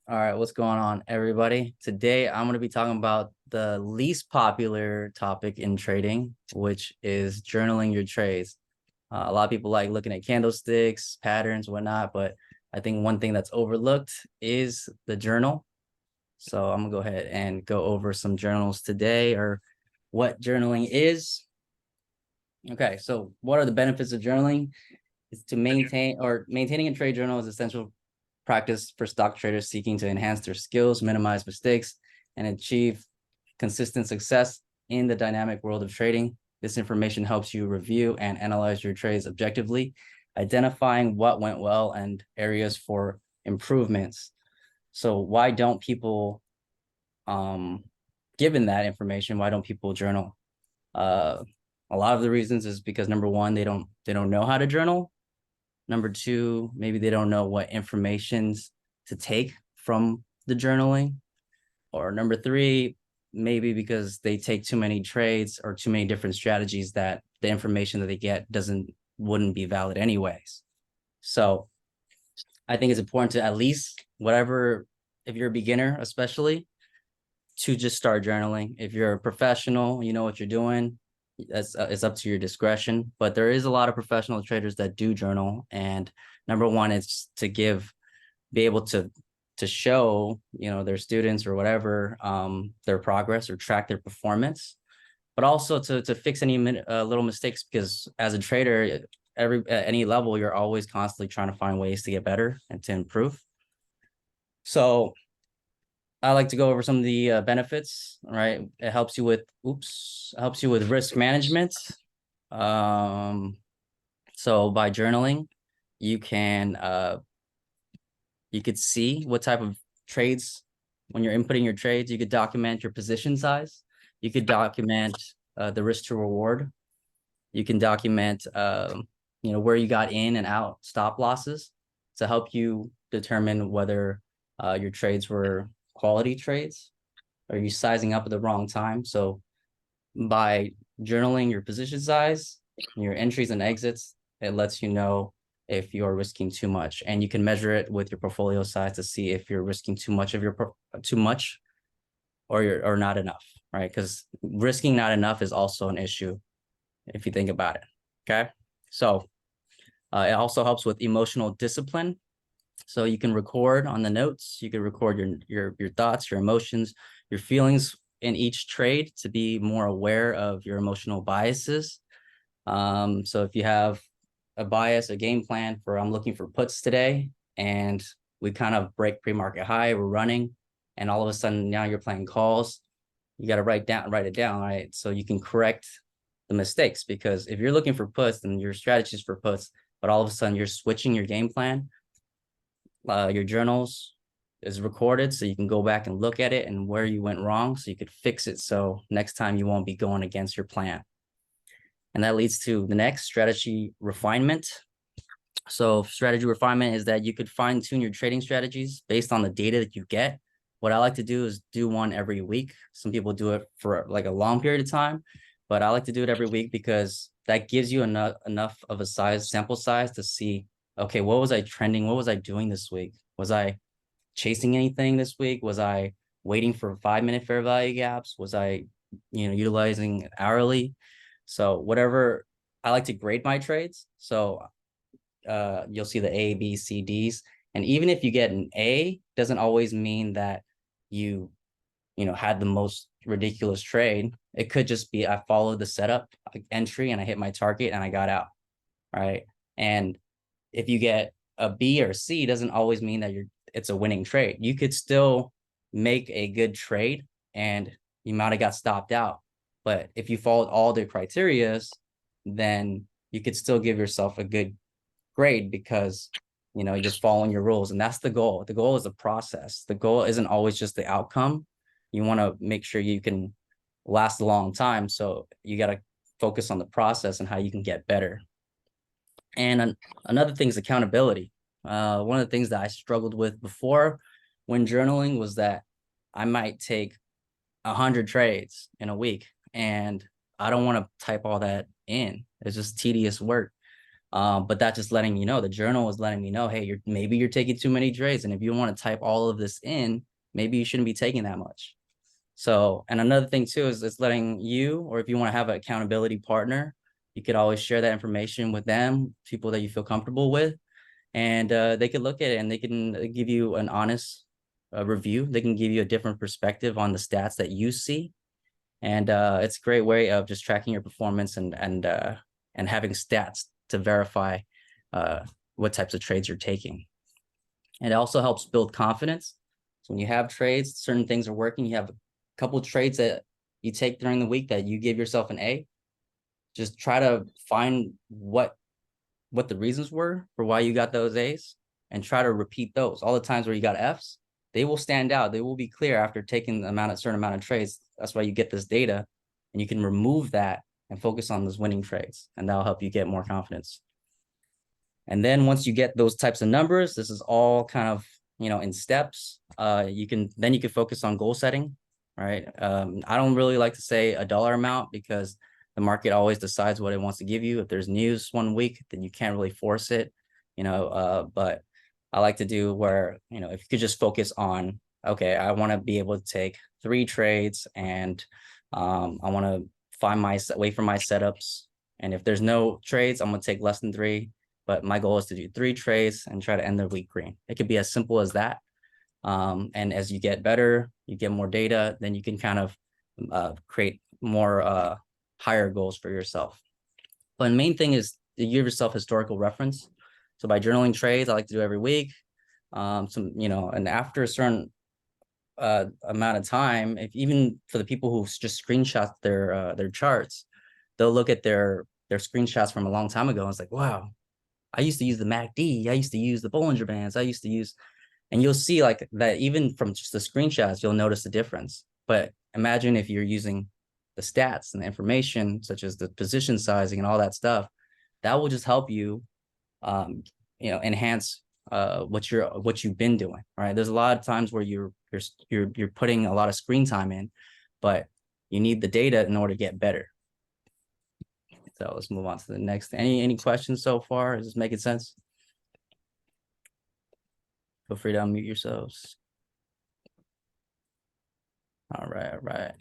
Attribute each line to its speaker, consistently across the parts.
Speaker 1: All right, what's going on, everybody? Today, I'm going to be talking about the least popular topic in trading, which is journaling your trades. A lot of people like looking at candlesticks, patterns, whatnot, but I think one thing that's overlooked is the journal. So I'm going to go ahead and go over some journals today or what journaling is. Okay, so what are the benefits of journaling? It's to maintaining a trade journal is essential practice for stock traders seeking to enhance their skills, minimize mistakes, and achieve consistent success in the dynamic world of trading. This information helps you review and analyze your trades objectively, identifying what went well and areas for improvements. So why don't people, given that information, why don't people journal? Uh, a lot of the reasons is because number one, they don't know how to journal. Number two, maybe they don't know what informations to take from the journaling. Or number three, maybe because they take too many trades or too many different strategies that the information that they get wouldn't be valid anyways. So I think it's important to at least whatever, if you're a beginner, especially to just start journaling. If you're a professional, you know what you're doing. It's up to your discretion, but there is a lot of professional traders that do journal. And number one is to be able to show, their students or whatever, their progress or track their performance, but also to fix any little mistakes, because as a trader, at any level, you're always constantly trying to find ways to get better and to improve. So I like to go over some of the benefits. Right, it helps you with risk management. Um, so by journaling, you can you could see what type of trades, when you're inputting your trades, you could document your position size. You could document the risk to reward. You can document where you got in and out stop losses to help you determine whether your trades were quality trades. Are you sizing up at the wrong time? So by journaling your position size, your entries and exits, it lets you know if you're risking too much, and you can measure it with your portfolio size to see if you're risking too much or not enough, right? Because risking not enough is also an issue if you think about it. Okay, so it also helps with emotional discipline. So you can record on the notes. You can record your thoughts, your emotions, your feelings in each trade to be more aware of your emotional biases. So if you have a bias, a game plan for I'm looking for puts today, and we kind of break pre-market high, we're running, and all of a sudden now you're playing calls, you got to write it down, right? So you can correct the mistakes, because if you're looking for puts and your strategies for puts, but all of a sudden you're switching your game plan, your journals is recorded, so you can go back and look at it and where you went wrong, so you could fix it, so next time you won't be going against your plan. And that leads to the next, strategy refinement. So strategy refinement is that you could fine tune your trading strategies based on the data that you get. What I like to do is do one every week. Some people do it for like a long period of time, but I like to do it every week because that gives you enough of a sample size to see, okay, what was I trending? What was I doing this week? Was I chasing anything this week? Was I waiting for 5-minute fair value gaps? Was I, utilizing hourly? So whatever, I like to grade my trades. So you'll see the A, B, C, Ds. And even if you get an A, doesn't always mean that you, had the most ridiculous trade. It could just be I followed the setup entry and I hit my target and I got out, right? And if you get a B or C, doesn't always mean that it's a winning trade. You could still make a good trade and you might have got stopped out. But if you followed all the criterias, then you could still give yourself a good grade, because you're just following your rules. And that's the goal. The goal is the process. The goal isn't always just the outcome. You want to make sure you can last a long time. So you got to focus on the process and how you can get better. And another thing is accountability. One of the things that I struggled with before when journaling was that I might take 100 trades in a week, and I don't want to type all that in. It's just tedious work. But that's just letting you know, the journal is letting me know, hey, maybe you're taking too many trades. And if you want to type all of this in, maybe you shouldn't be taking that much. So, and another thing too is it's letting you, or if you want to have an accountability partner, you could always share that information with them, people that you feel comfortable with, and they could look at it and they can give you an honest review. They can give you a different perspective on the stats that you see, and it's a great way of just tracking your performance and having stats to verify what types of trades you're taking. And it also helps build confidence. So when you have trades, certain things are working. You have a couple of trades that you take during the week that you give yourself an A. Just try to find what the reasons were for why you got those A's and try to repeat those. All the times where you got F's, they will stand out. They will be clear after taking a certain amount of trades. That's why you get this data, and you can remove that and focus on those winning trades, and that'll help you get more confidence. And then once you get those types of numbers, this is all kind of, in steps. You can focus on goal setting, right? I don't really like to say a dollar amount because the market always decides what it wants to give you. If there's news one week, then you can't really force it, but I like to do where, if you could just focus on, okay, I want to be able to take 3 trades and I want to wait for my setups. And if there's no trades, I'm going to take less than 3. But my goal is to do 3 trades and try to end the week green. It could be as simple as that. And as you get better, you get more data, then you can kind of create more higher goals for yourself. But the main thing is to give yourself historical reference. So by journaling trades, I like to do every week. And after a certain amount of time, if even for the people who just screenshot their charts, they'll look at their screenshots from a long time ago and it's like, wow, I used to use the MACD. I used to use the Bollinger Bands. And you'll see like that even from just the screenshots, you'll notice the difference. But imagine if you're using the stats and the information, such as the position sizing and all that stuff, that will just help you, enhance what you've been doing. Right? There's a lot of times where you're putting a lot of screen time in, but you need the data in order to get better. So let's move on to the next. Any questions so far? Is this making sense? Feel free to unmute yourselves. All right.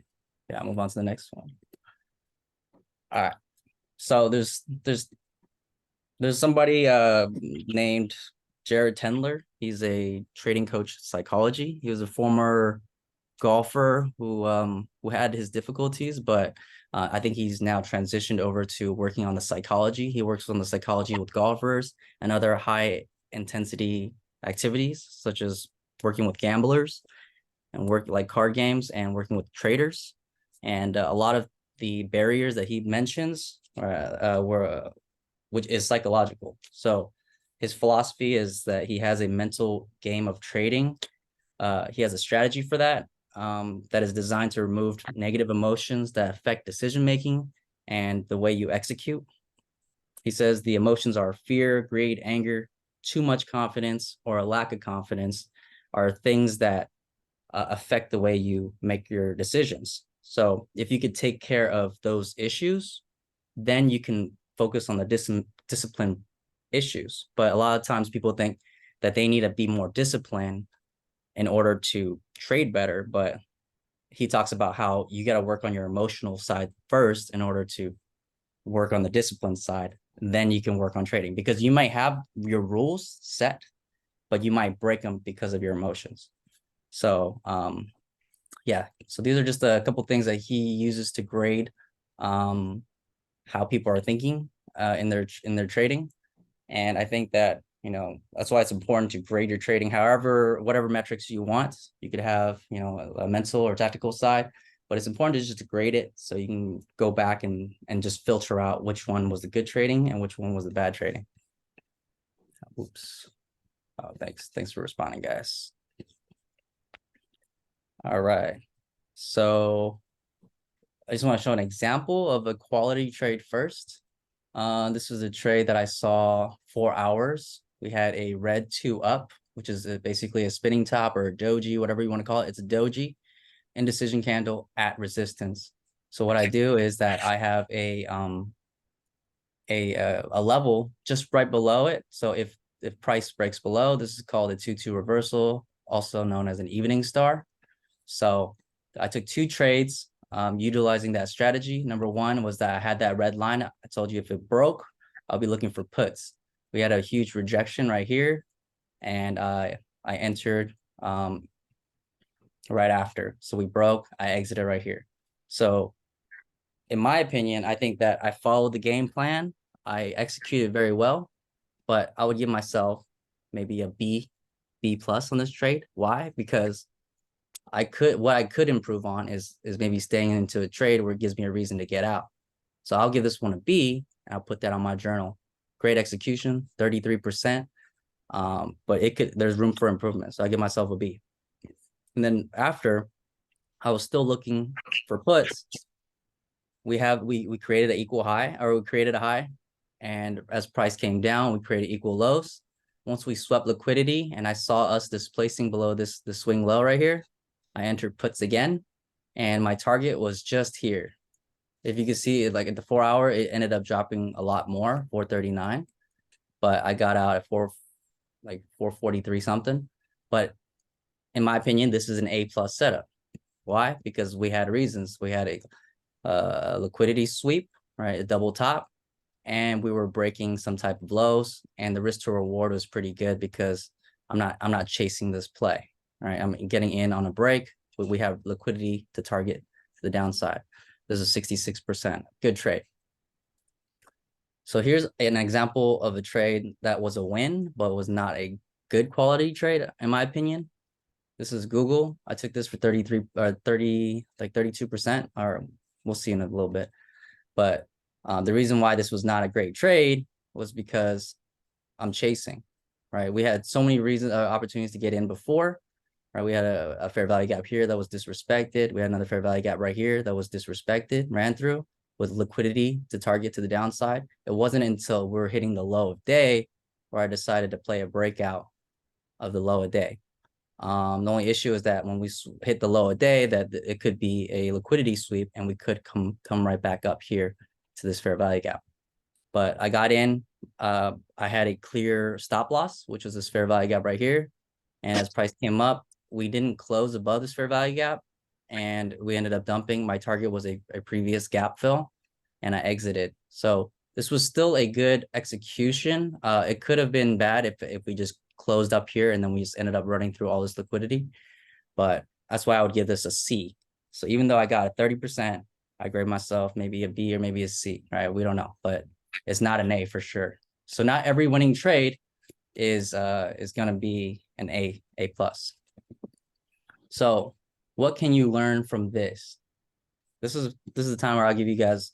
Speaker 1: Yeah, I'll move on to the next one. All right. So there's somebody named Jared Tendler. He's a trading coach psychology. He was a former golfer who had his difficulties, but I think he's now transitioned over to working on the psychology. He works on the psychology with golfers and other high intensity activities, such as working with gamblers and work like card games and working with traders. And a lot of the barriers that he mentions were which is psychological. So his philosophy is that he has a mental game of trading. He has a strategy for that that is designed to remove negative emotions that affect decision-making and the way you execute. He says the emotions are fear, greed, anger, too much confidence, or a lack of confidence are things that affect the way you make your decisions. So if you could take care of those issues, then you can focus on the discipline issues. But a lot of times people think that they need to be more disciplined in order to trade better. But he talks about how you got to work on your emotional side first in order to work on the discipline side. Then you can work on trading, because you might have your rules set, but you might break them because of your emotions. So yeah, so these are just a couple things that he uses to grade how people are thinking in their trading. And I think that, that's why it's important to grade your trading. However, whatever metrics you want, you could have, a mental or tactical side, but it's important to just grade it so you can go back and just filter out which one was the good trading and which one was the bad trading. Oops. Oh, thanks for responding, guys. All right. So I just want to show an example of a quality trade first. This was a trade that I saw 4 hours. We had a red 2 up, which is basically a spinning top or a doji, whatever you want to call it. It's a doji indecision candle at resistance. So what I do is that I have a a level just right below it. So if price breaks below, this is called a 2-2 reversal, also known as an evening star. So I took 2 trades utilizing that strategy. Number one was that I had that red line. I told you if it broke, I'll be looking for puts. We had a huge rejection right here, and I entered right after. So we broke, I exited right here. So in my opinion, I think that I followed the game plan. I executed very well, but I would give myself maybe a B plus on this trade. Why? Because what I could improve on is maybe staying into a trade where it gives me a reason to get out. So I'll give this one a B, and I'll put that on my journal. Great execution, 33%. But there's room for improvement. So I give myself a B. And then after, I was still looking for puts. We created an equal high, or we created a high, and as price came down, we created equal lows. Once we swept liquidity and I saw us displacing below the swing low right here, I entered puts again, and my target was just here. If you can see, like at the 4 hour, it ended up dropping a lot more, 439, but I got out at 443 something. But in my opinion, this is an A plus setup. Why? Because we had reasons. We had a liquidity sweep, right? A double top, and we were breaking some type of lows, and the risk to reward was pretty good because I'm not chasing this play, right? I'm getting in on a break, but we have liquidity to target to the downside. This is 66%, good trade. So here's an example of a trade that was a win, but was not a good quality trade, in my opinion. This is Google. I took this for 32%, or we'll see in a little bit. But the reason why this was not a great trade was because I'm chasing, right? We had so many opportunities to get in before, right? We had a fair value gap here that was disrespected. We had another fair value gap right here that was disrespected, ran through with liquidity to target to the downside. It wasn't until we were hitting the low of day where I decided to play a breakout of the low of day. The only issue is that when we hit the low of day, that it could be a liquidity sweep, and we could come right back up here to this fair value gap. But I got in. I had a clear stop loss, which was this fair value gap right here. And as price came up, we didn't close above this fair value gap, and we ended up dumping. My target was a previous gap fill, and I exited. So this was still a good execution. It could have been bad if we just closed up here and then we just ended up running through all this liquidity. But that's why I would give this a C. So even though I got a 30%, I grade myself maybe a B or maybe a C, right? We don't know, but it's not an A for sure. So not every winning trade is going to be an A plus. So what can you learn from this? This is the time where I'll give you guys,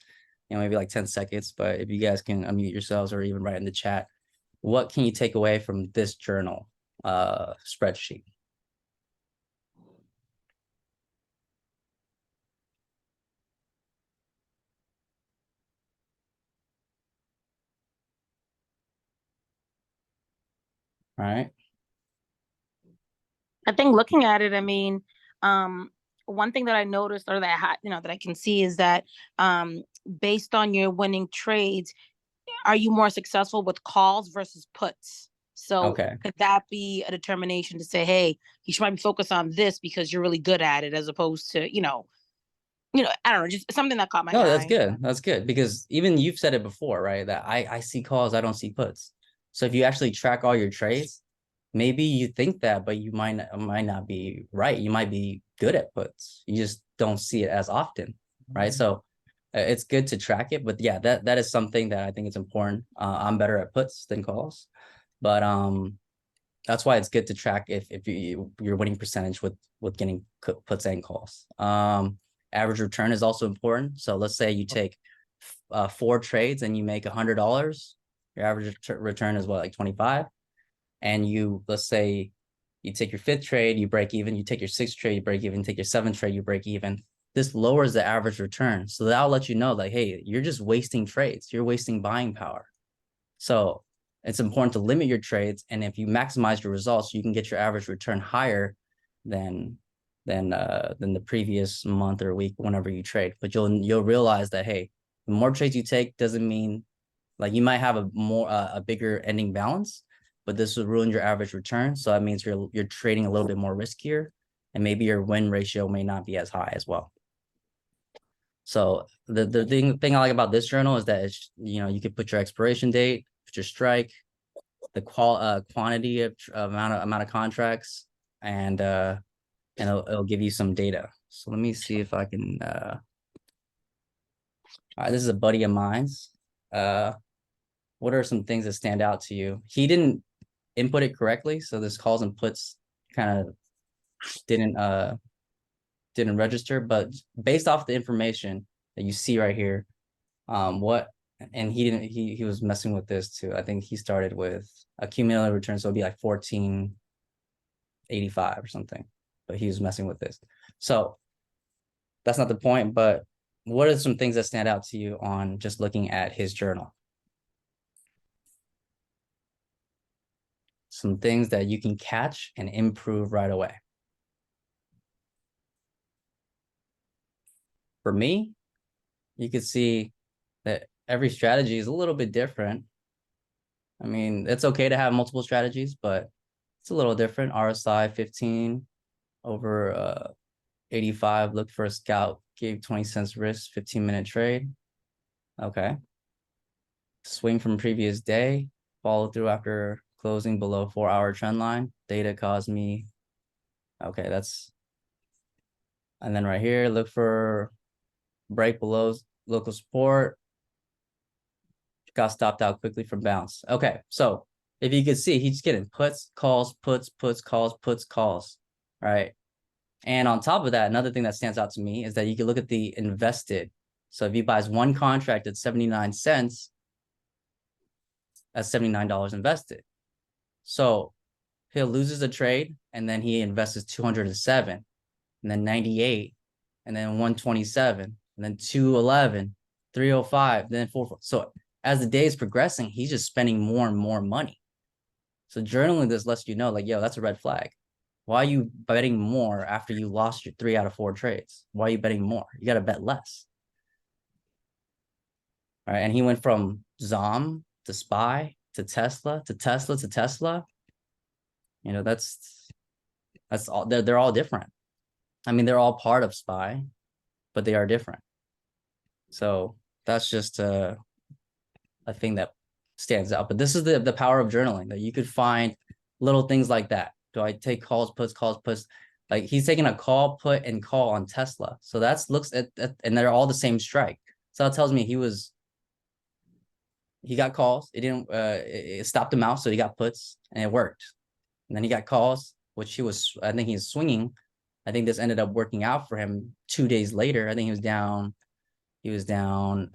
Speaker 1: maybe like 10 seconds, but if you guys can unmute yourselves or even write in the chat, what can you take away from this journal spreadsheet? All right.
Speaker 2: I think looking at it, I mean, one thing that I noticed, or that that I can see, is that based on your winning trades, are you more successful with calls versus puts? So
Speaker 1: okay,
Speaker 2: could that be a determination to say, hey, you should probably focus on this because you're really good at it, as opposed to, I don't know, just something that caught my
Speaker 1: no, that's
Speaker 2: eye.
Speaker 1: good. That's good, because even you've said it before, right? That I see calls, I don't see puts. So if you actually track all your trades, maybe you think that, but you might not be right. You might be good at puts. You just don't see it as often, right? So it's good to track it. But yeah, that is something that I think is important. I'm better at puts than calls, but that's why it's good to track if your winning percentage with getting puts and calls. Average return is also important. So let's say you take 4 trades and you make $100. Your average return is what, like 25? And let's say you take your 5th trade, you break even. You take your 6th trade, you break even. Take your 7th trade, you break even. This lowers the average return. So that'll let you know, like, hey, you're just wasting trades. You're wasting buying power. So it's important to limit your trades. And if you maximize your results, you can get your average return higher than the previous month or week whenever you trade. But you'll realize that, hey, the more trades you take doesn't mean Like you might have a bigger ending balance, but this will ruin your average return. So that means you're trading a little bit more riskier, and maybe your win ratio may not be as high as well. So the thing I like about this journal is that it's, you could put your expiration date, put your strike, the quantity of amount of contracts, and it'll give you some data. So let me see if I can. All right, this is a buddy of mine's. What are some things that stand out to you? He didn't input it correctly, so this calls and puts kind of didn't register, but based off the information that you see right here, and he was messing with this too. I think he started with a cumulative return, so it'd be like 1485 or something, but he was messing with this. So that's not the point, but what are some things that stand out to you on just looking at his journal? Some things that you can catch and improve right away. For me, you could see that every strategy is a little bit different. I mean, it's okay to have multiple strategies, but it's a little different. RSI 15 over 85. Look for a scalp, gave 20 cents risk, 15-minute trade. Okay. Swing from previous day, follow through after closing below 4-hour trend line. Data caused me. Okay, and then right here, look for break below local support. Got stopped out quickly from bounce. Okay, so if you can see, he's getting puts, calls, puts, calls, puts, calls, right? And on top of that, another thing that stands out to me is that you can look at the invested. So if he buys one contract at 79 cents, that's $79 invested. So he'll loses a trade, and then he invests 207, and then 98, and then 127, and then 211, 305, then 4. So as the day is progressing, he's just spending more and more money. So journaling this lets you know, like, yo, that's a red flag. Why are you betting more after you lost your 3 out of 4 trades? Why are you betting more? You got to bet less. All right. And he went from ZOM to SPY to Tesla to Tesla to Tesla. That's all. They're all different. I mean, they're all part of SPY, but they are different. So that's just a thing that stands out. But this is the power of journaling, that you could find little things like that. Do I take calls, puts? Like he's taking a call, put, and call on Tesla. So looks at and they're all the same strike. So that tells me he got calls. It didn't it stopped him out, so he got puts and it worked. And then he got calls, which I think he's swinging. I think this ended up working out for him 2 days later. I think he was down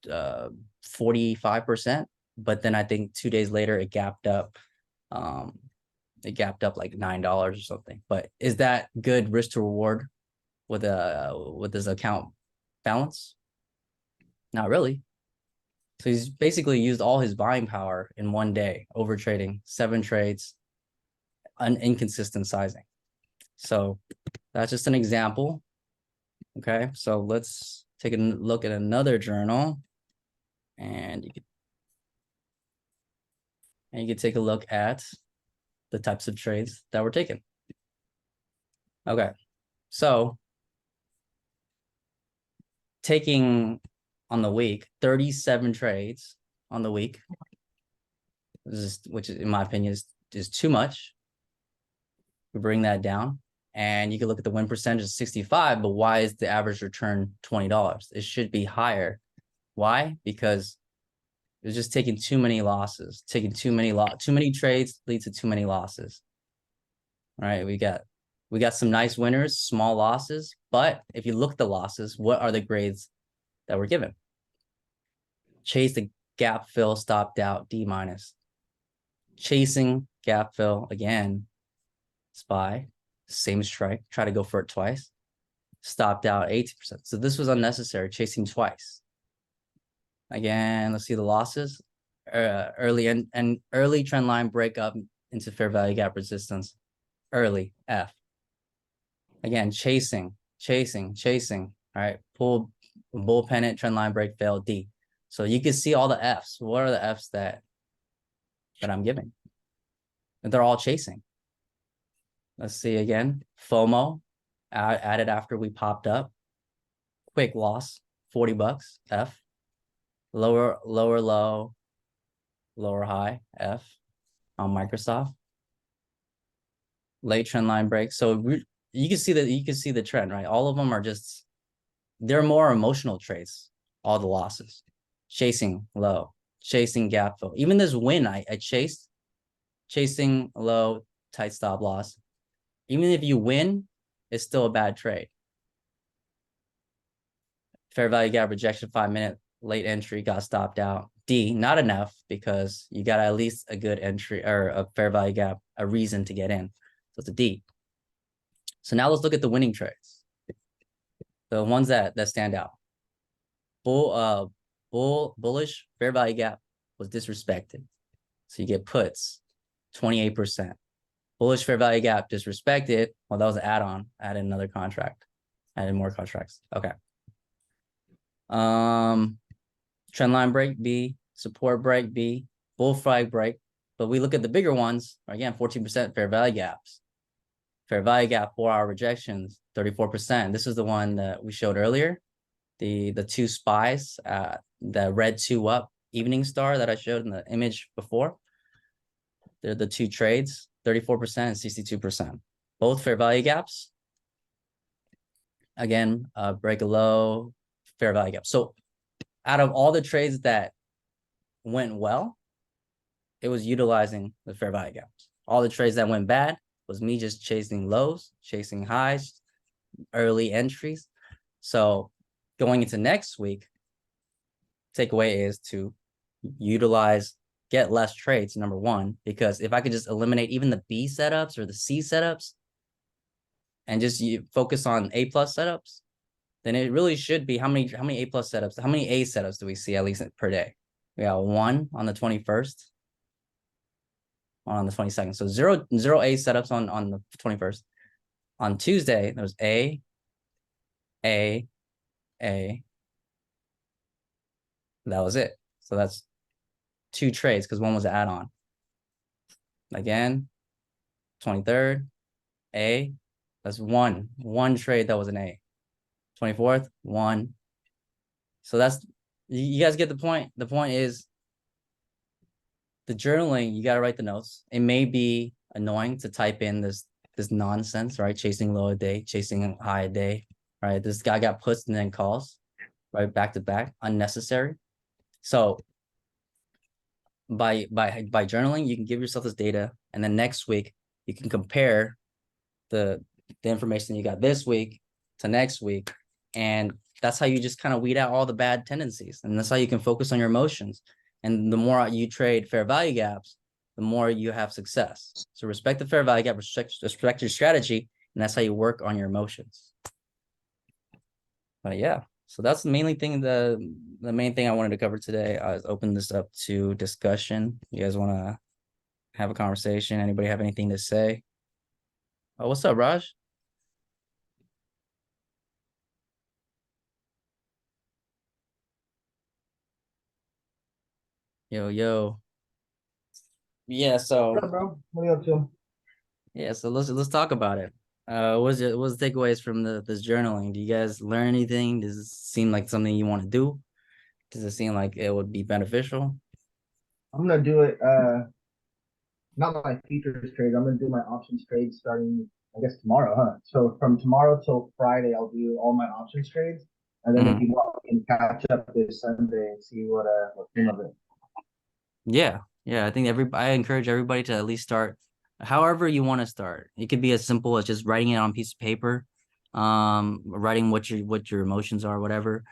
Speaker 1: 45%, but then I think 2 days later it gapped up. Like $9 or something. But is that good risk to reward with this account balance? Not really. So he's basically used all his buying power in one day, over trading 7 trades, inconsistent sizing. So that's just an example. Okay, so let's take a look at another journal, and you can take a look at the types of trades that were taken. Okay, so taking on the week 37 trades on the week, which in my opinion is too much. We bring that down, and you can look at the win percentage of 65, but why is the average return $20? It should be higher. Why? Because it was just taking too many losses. Taking too many trades leads to too many losses. All right, we got some nice winners, small losses, but if you look at the losses, what are the grades that were given? Chase the gap fill, stopped out, D-. Chasing gap fill again, SPY, same strike, try to go for it twice, stopped out 80%. So this was unnecessary, chasing twice. Again, let's see the losses. Early and early trend line break up into fair value gap resistance. Early F. Again, chasing. All right, pull bull pennant, trend line break, fail, D. So you can see all the Fs. What are the Fs that I'm giving? And they're all chasing. Let's see again. FOMO added after we popped up. Quick loss, 40 bucks, F. Lower low, lower high, F on Microsoft. Late trend line break. So you can see the trend, right? All of them are just, they're more emotional trades, all the losses. Chasing low, chasing gap fill. Even this win I chased, chasing low, tight stop loss. Even if you win, it's still a bad trade. Fair value gap rejection, 5-minute late entry got stopped out. D, not enough because you got at least a good entry or a fair value gap, a reason to get in. So it's a D. So now let's look at the winning trades. The ones that stand out. Bullish fair value gap was disrespected. So you get puts, 28%. Bullish fair value gap disrespected. Well, that was an add-on. Added another contract. Added more contracts. Okay. Trend line break B, support break B, bull flag break. But we look at the bigger ones, again, 14% fair value gaps. Fair value gap, 4-hour rejections, 34%. This is the one that we showed earlier. The two spies, the red 2 up evening star that I showed in the image before. They're the two trades, 34% and 62%. Both fair value gaps. Again, break a low, fair value gap. So out of all the trades that went well, it was utilizing the fair value gaps. All the trades that went bad was me just chasing lows, chasing highs, early entries. So going into next week, takeaway is to utilize, get less trades, number one, because if I could just eliminate even the B setups or the C setups and just focus on A plus setups, then it really should be how many A plus setups, how many A setups do we see at least per day? We got 1 on the 21st, on the 22nd. So zero A setups on the 21st. On Tuesday, there was A. That was it. So that's 2 trades because one was an add-on. Again, 23rd, A. That's one trade that was an A. 24th, 1. So that's, you guys get the point. The point is the journaling, you got to write the notes. It may be annoying to type in this nonsense, right? Chasing low a day, chasing high a day, right? This guy got puts and then calls, right? Back to back, unnecessary. So by journaling, you can give yourself this data, and then next week you can compare the information you got this week to next week, and that's how you just kind of weed out all the bad tendencies, and that's how you can focus on your emotions. And the more you trade fair value gaps, the more you have success. So respect the fair value gap, respect your strategy, and that's how you work on your emotions. But yeah, so that's the mainly thing. The main thing I wanted to cover today. I was open this up to discussion. You guys want to have a conversation? Anybody have anything to say? Oh, what's up, Raj? Yo. Yeah, so
Speaker 3: What up, bro? What are you up to?
Speaker 1: yeah, so let's talk about it. What's the takeaways from this journaling? Do you guys learn anything? Does it seem like something you want to do? Does it seem like it would be beneficial?
Speaker 3: I'm gonna do it. Not my futures trades. I'm gonna do my options trades starting, I guess, tomorrow, huh? So from tomorrow till Friday, I'll do all my options trades, and then if you want, we can catch up this Sunday and see what came of it.
Speaker 1: Yeah. I think I encourage everybody to at least start however you want to start. It could be as simple as just writing it on a piece of paper, writing what your emotions are, whatever,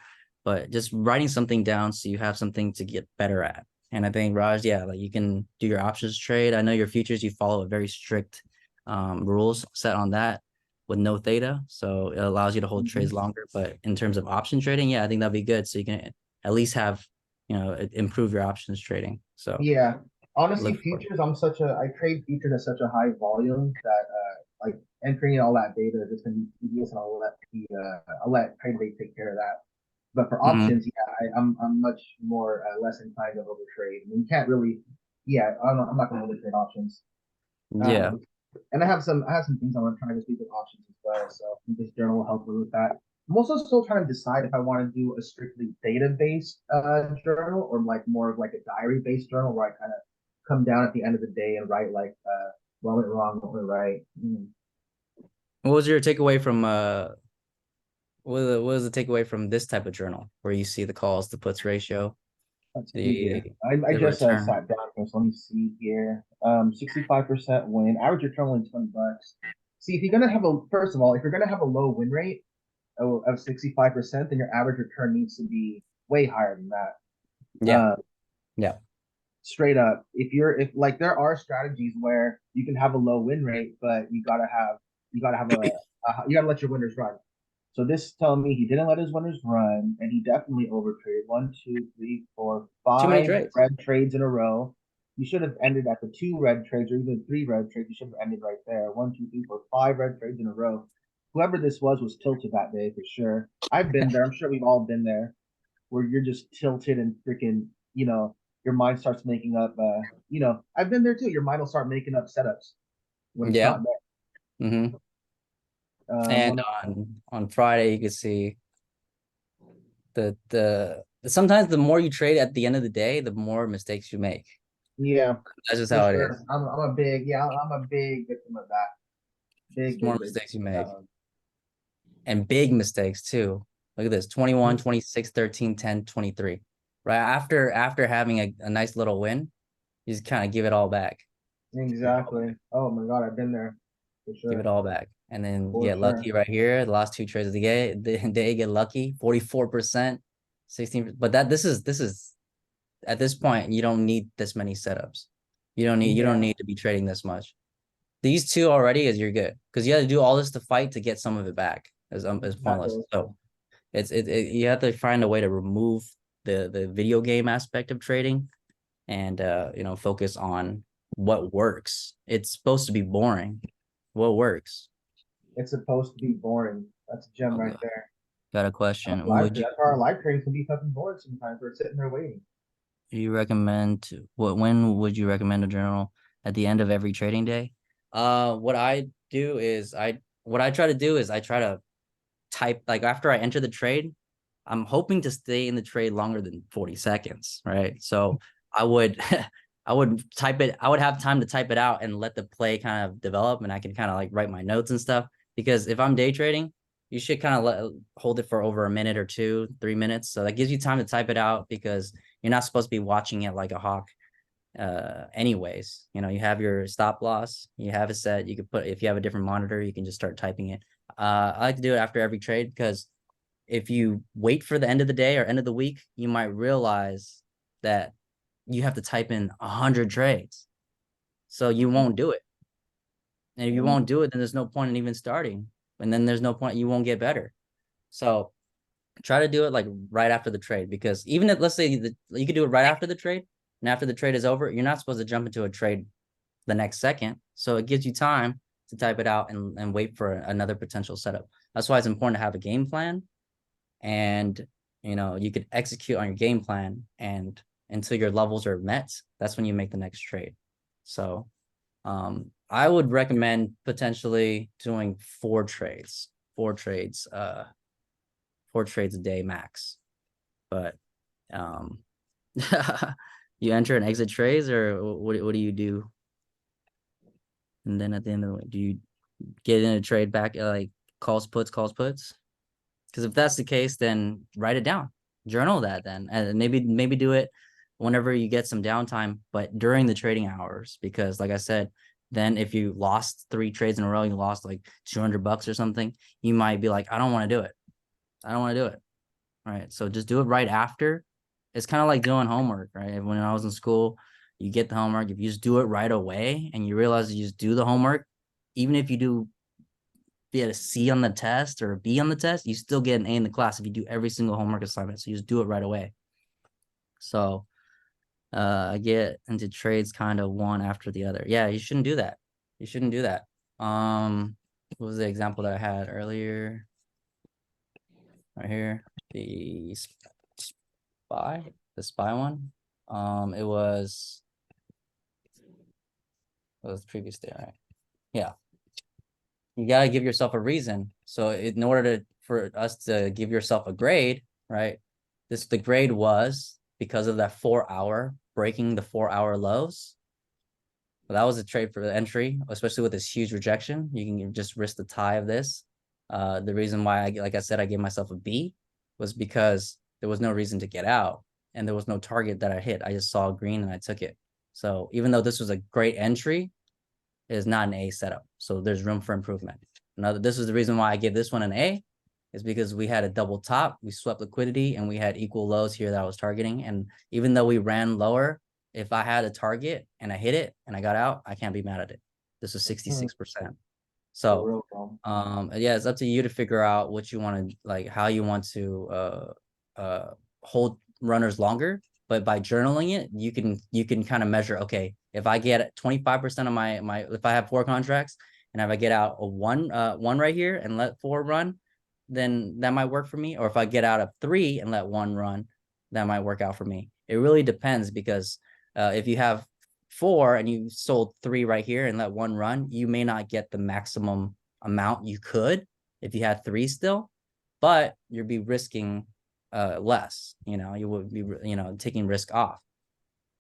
Speaker 1: but just writing something down so you have something to get better at. And I think Raj, yeah, like you can do your options trade. I know your futures, you follow a very strict rules set on that with no theta, so it allows you to hold trades longer. But in terms of option trading, yeah, I think that'd be good. So you can at least have, improve your options trading. So
Speaker 3: Yeah, honestly,
Speaker 1: look for it.
Speaker 3: futures. I trade futures at such a high volume that like entering in all that data is just gonna be tedious, and I'll let TradeMate take care of that. But for
Speaker 1: Mhm.
Speaker 3: options, yeah, I'm much more less inclined to overtrade. I mean, you can't really, yeah, I'm not going to overtrade options.
Speaker 1: Yeah.
Speaker 3: And I have some things I want to try to speak with options as well. So I think this journal will help me with that. I'm also still trying to decide if I want to do a strictly data-based journal or like more of like a diary-based journal where I kind of come down at the end of the day and write like what went wrong, what went right.
Speaker 1: What was your takeaway from what was the takeaway from this type of journal where you see the calls to puts ratio,
Speaker 3: Let's see here.
Speaker 1: the
Speaker 3: I
Speaker 1: the
Speaker 3: just
Speaker 1: return?
Speaker 3: sat down here, so let me see here. 65% win, average return only $20. See, if you're gonna have a first of all, if you're gonna have a low win rate of 65%, then your average return needs to be way higher than that.
Speaker 1: Yeah.
Speaker 3: Uh,
Speaker 1: Yeah.
Speaker 3: Straight up, if like there are strategies where you can have a low win rate, but you gotta have you gotta let your winners run. So this is telling me he didn't let his winners run, and he definitely overtraded. One, two, three, four,
Speaker 1: Too many
Speaker 3: five
Speaker 1: trades.
Speaker 3: red trades in a row. You should have ended at the two red trades or even three red trades. You should have ended right there. One, two, three, four, five red trades in a row. Whoever this was tilted that day for sure. I've been there. I'm sure we've all been there where you're just tilted and freaking, your mind starts making up, I've been there too. Your mind will start making up setups when it's
Speaker 1: Yeah.
Speaker 3: not
Speaker 1: Mm-hmm.
Speaker 3: there.
Speaker 1: And on Friday, you could see the sometimes the more you trade at the end of the day, the more mistakes you make.
Speaker 3: Yeah,
Speaker 1: That's just
Speaker 3: for
Speaker 1: how it
Speaker 3: sure.
Speaker 1: is.
Speaker 3: I'm a big victim of that.
Speaker 1: It's more
Speaker 3: Big
Speaker 1: mistakes you
Speaker 3: victim of that
Speaker 1: make
Speaker 3: one.
Speaker 1: and big mistakes too. Look at this 21, 26, 13, 10, 23. Right after having a nice little win, you just kind of give it all back.
Speaker 3: Exactly. Oh my God, I've been there for
Speaker 1: Give it
Speaker 3: sure.
Speaker 1: all back. And then
Speaker 3: For
Speaker 1: get lucky
Speaker 3: sure.
Speaker 1: right here. The last two trades of the day, they get lucky, 44%, 16. But this is at this point, you don't need this many setups. You don't
Speaker 3: Yeah,
Speaker 1: need to be trading this much. These two already is you're good. Because you have to do all this to fight to get some of it back is pointless.
Speaker 3: exactly.
Speaker 1: So you have to find a way to remove the video game aspect of trading and focus on what works. It's supposed to be boring. What works?
Speaker 3: It's supposed to be boring. That's a gem right
Speaker 1: Okay.
Speaker 3: there.
Speaker 1: Got a question.
Speaker 3: That's why our live trains can be fucking boring sometimes. We're sitting there waiting.
Speaker 1: When would you recommend a journal at the end of every trading day? What I do is what I try to do is I try to type like after I enter the trade, I'm hoping to stay in the trade longer than 40 seconds, right? So I would I would type it, I would have time to type it out and let the play kind of develop and I can kind of like write my notes and stuff. Because if I'm day trading, you should kind of hold it for over a minute or two, 3 minutes. So that gives you time to type it out because you're not supposed to be watching it like a hawk anyways. You have your stop loss, you have it set, you could put, if you have a different monitor, you can just start typing it. I like to do it after every trade because if you wait for the end of the day or end of the week, you might realize that you have to type in 100 trades. So you won't do it. And if you
Speaker 3: Mm.
Speaker 1: won't do it, then there's no point in even starting. And then there's no point, you won't get better. So try to do it like right after the trade because even if let's say you could do it right after the trade and after the trade is over, you're not supposed to jump into a trade the next second. So it gives you time to type it out and wait for another potential setup. That's why it's important to have a game plan and you could execute on your game plan and until your levels are met, that's when you make the next trade. So I would recommend potentially doing four trades, 4 trades a day max. But um you enter and exit trades or what do you do? And then at the end of the way, do you get in a trade back like calls puts? Because if that's the case, then write it down, journal that then, and maybe do it whenever you get some downtime, but during the trading hours. Because like I said, then if you lost 3 trades in a row, you lost like $200 or something, you might be like, I don't want to do it. I don't want to do it. All right. So just do it right after. It's kind of like doing homework, right? When I was in school, you get the homework. If you just do it right away and you realize you just do the homework, even if you do get a C on the test or a B on the test, you still get an A in the class if you do every single homework assignment. So you just do it right away. So I get into trades kind of one after the other. Yeah, you shouldn't do that. You shouldn't do that. What was the example that I had earlier? Right here. the SPY one. It was the previous day, right? Yeah. You gotta give yourself a reason. So in order for us to give yourself a grade, right? The grade was because of that 4-hour breaking the 4-hour lows. But that was a trade for the entry, especially with this huge rejection. You can just risk the tie of this. The reason why like I said, I gave myself a B was because there was no reason to get out and there was no target that I hit. I just saw green and I took it. So even though this was a great entry, it is not an A setup. So there's room for improvement. Now, this is the reason why I give this one an A, is because we had a double top, we swept liquidity, and we had equal lows here that I was targeting. And even though we ran lower, if I had a target and I hit it and I got out, I can't be mad at it. This was 66%.
Speaker 3: For
Speaker 1: So
Speaker 3: real, bro.
Speaker 1: yeah, it's up to you to figure out what you want to like, how you want to hold runners longer. But by journaling it, you can kind of measure, okay, if I get 25% of my if I have 4 contracts and if I get out a one right here and let 4 run, then that might work for me. Or if I get out of 3 and let 1 run, that might work out for me. It really depends, because if you have 4 and you sold 3 right here and let 1 run, you may not get the maximum amount you could if you had 3 still, but you'll be risking less. You would be taking risk off,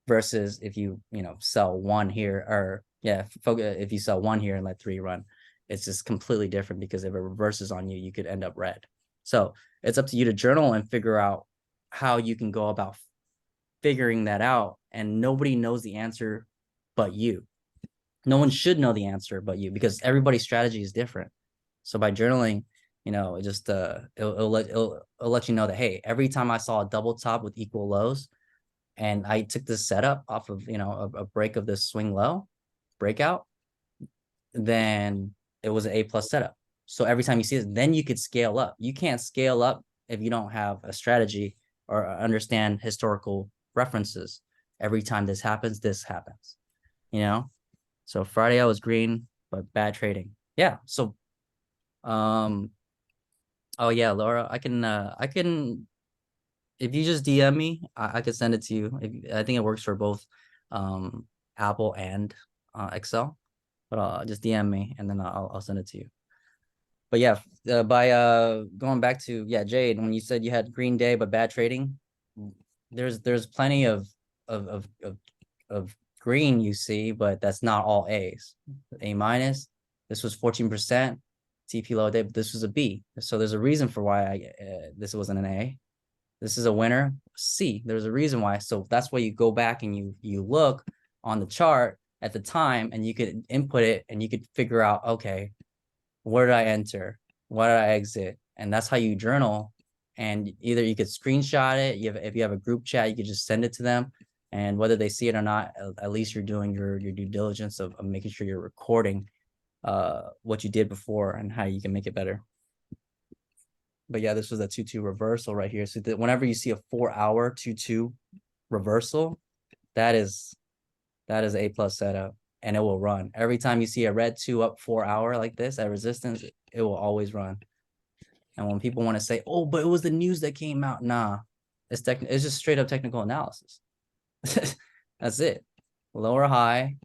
Speaker 1: versus if you sell 1 here, or yeah, if you sell 1 here and let 3 run, it's just completely different, because if it reverses on you, you could end up red. So it's up to you to journal and figure out how you can go about figuring that out. And nobody knows the answer but you. No one should know the answer but you, because everybody's strategy is different. So by journaling, it just it'll let you know that, hey, every time I saw a double top with equal lows and I took this setup off of a break of this swing low breakout, then it was an A+ setup. So every time you see it, then you could scale up. You can't scale up if you don't have a strategy or understand historical references. Every time this happens, So Friday I was green, but bad trading. Yeah. So oh yeah, Laura, I can if you just DM me, I could send it to you. I think it works for both Apple and Excel. But just DM me and then I'll send it to you. But yeah, by going back to Jade, when you said you had green day but bad trading, there's plenty of green you see, but that's not all A's. A-, this was 14%. TP low day, but this was a B. So there's a reason for why this wasn't an A. This is a winner. C. There's a reason why. So that's why you go back and you look on the chart at the time, and you could input it and you could figure out, okay, where did I enter? Why did I exit? And that's how you journal. And either you could screenshot it. If you have a group chat, you could just send it to them. And whether they see it or not, at least you're doing your due diligence of making sure you're recording what you did before and how you can make it better. But yeah, this was a 2-2 reversal right here. So whenever you see a 4-hour 2-2 reversal, that is A+ setup, and it will run. Every time you see a red 2 up 4-hour like this at resistance, it will always run. And when people want to say, oh, but it was the news that came out, nah, it's just straight up technical analysis. That's it. Lower high.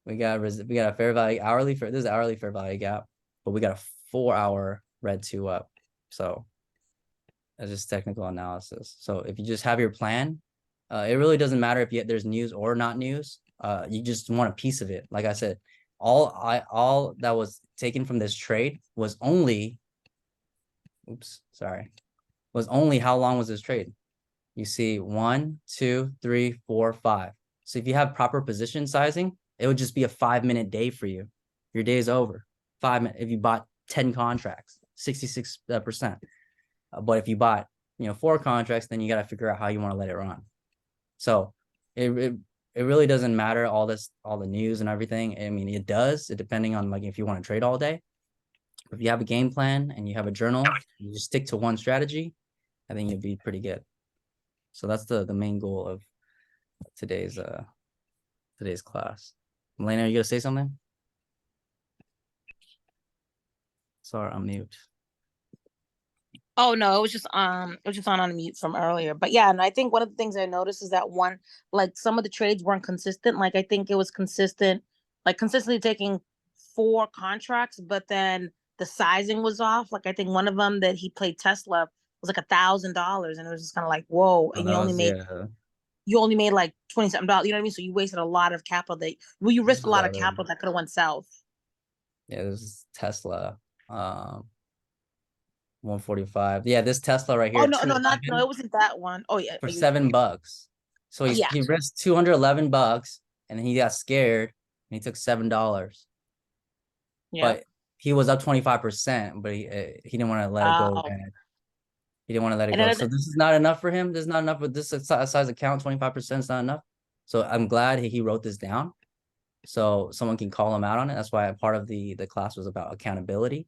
Speaker 1: We got a fair value hourly this is hourly fair value gap, but we got a 4-hour red 2 up. So it's just technical analysis. So if you just have your plan, it really doesn't matter if there's news or not news. You just want a piece of it. Like I said, all that was taken from this trade was only, was only how long was this trade? You see 1, 2, 3, 4, 5. So if you have proper position sizing, it would just be a 5-minute day for you. Your day is over. 5 minutes if you bought 10 contracts, 66%. But if you bought 4 contracts, then you got to figure out how you want to let it run. So it really doesn't matter all the news and everything. I mean, it does, depending on like if you want to trade all day. If you have a game plan and you have a journal, you just stick to one strategy, I think you'll be pretty good. So that's the main goal of today's class. Melena, are you gonna say something? Sorry, I'm mute.
Speaker 2: Oh no, it was just on mute from earlier. But yeah, and I think one of the things I noticed is that one, like some of the trades weren't consistent. Like I think it was consistent, like consistently taking 4 contracts, but then the sizing was off. Like I think one of them that he played Tesla was like $1,000, and it was just kind of like whoa,
Speaker 1: Oh,
Speaker 2: and
Speaker 1: that was, yeah,
Speaker 2: you only made like 20 something dollars. You know what I mean? So you wasted a lot of capital that well, you
Speaker 1: this
Speaker 2: risked a
Speaker 1: is
Speaker 2: lot of capital that could have went south.
Speaker 1: yeah, this is Tesla, 145. Yeah, this Tesla right
Speaker 2: Oh
Speaker 1: here,
Speaker 2: no, no,
Speaker 1: 211
Speaker 2: it wasn't that one. Oh yeah,
Speaker 1: for
Speaker 2: you're right.
Speaker 1: $7. So
Speaker 2: Yeah,
Speaker 1: he risked $211 and then he got scared and he took $7.
Speaker 2: yeah.
Speaker 1: But he was up 25%, but he didn't want to let it go
Speaker 2: Oh,
Speaker 1: again. He didn't want to let it
Speaker 2: and
Speaker 1: go.
Speaker 2: then
Speaker 1: So this is not enough for him. This is not enough with this size account. 25% is not enough. So I'm glad he wrote this down so someone can call him out on it. That's why a part of the class was about accountability.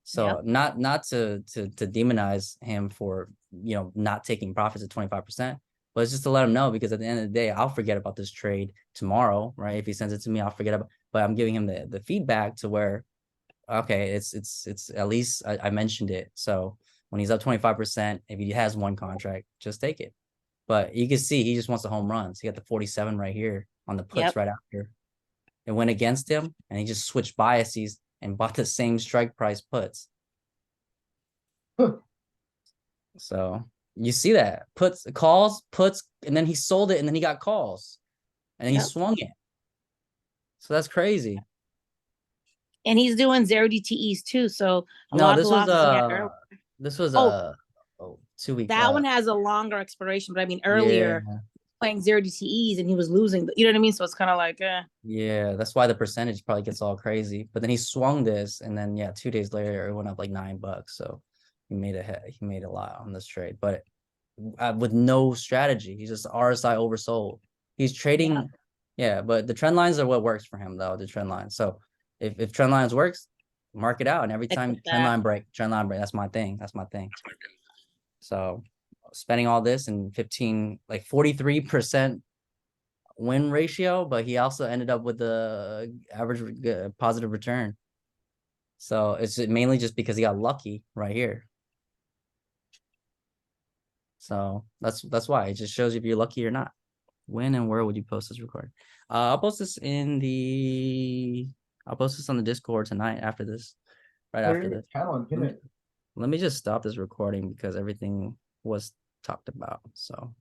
Speaker 1: So
Speaker 2: yep.
Speaker 1: not to demonize him for not taking profits at 25%, but it's just to let him know, because at the end of the day, I'll forget about this trade tomorrow, right? If he sends it to me, I'll forget about. But I'm giving him the feedback to where, okay, it's at least I mentioned it. So when he's up 25%, if he has one contract, just take it. But you can see he just wants the home runs. He got the 47 right here on the puts
Speaker 2: Yep.
Speaker 1: right after. It went against him, and he just switched biases and bought the same strike price puts.
Speaker 3: Huh.
Speaker 1: So you see that puts, calls, puts, and then he sold it, and then he got calls, and then he
Speaker 2: Yep.
Speaker 1: swung it. So that's crazy.
Speaker 2: And he's doing 0 DTEs too. So a
Speaker 1: No,
Speaker 2: lot of the losses he had earlier.
Speaker 1: this was
Speaker 2: Oh,
Speaker 1: 2 week
Speaker 2: that one has a longer expiration, but I mean
Speaker 1: yeah.
Speaker 2: earlier playing 0 DTEs and he was losing. You know what I mean? So it's kind of like,
Speaker 1: Yeah, that's why the percentage probably gets all crazy. But then he swung this, and then yeah, 2 days later it went up like $9. So he made a lot on this trade, but with no strategy. He's just RSI oversold. He's trading, yeah. But the trend lines are what works for him though. The trend lines. So if trend lines works, mark it out, and every
Speaker 2: stick
Speaker 1: time
Speaker 2: with that.
Speaker 1: trend line break. That's my thing. That's my thing. So spending all this and 43% win ratio, but he also ended up with the average positive return. So it's mainly just because he got lucky right here. So that's why it just shows you if you're lucky or not. When and where would you post this recording? I'll post this on the Discord tonight after this, right
Speaker 3: Share
Speaker 1: after
Speaker 3: your
Speaker 1: this.
Speaker 3: channel and pin it.
Speaker 1: Let me just stop this recording because everything was talked about. So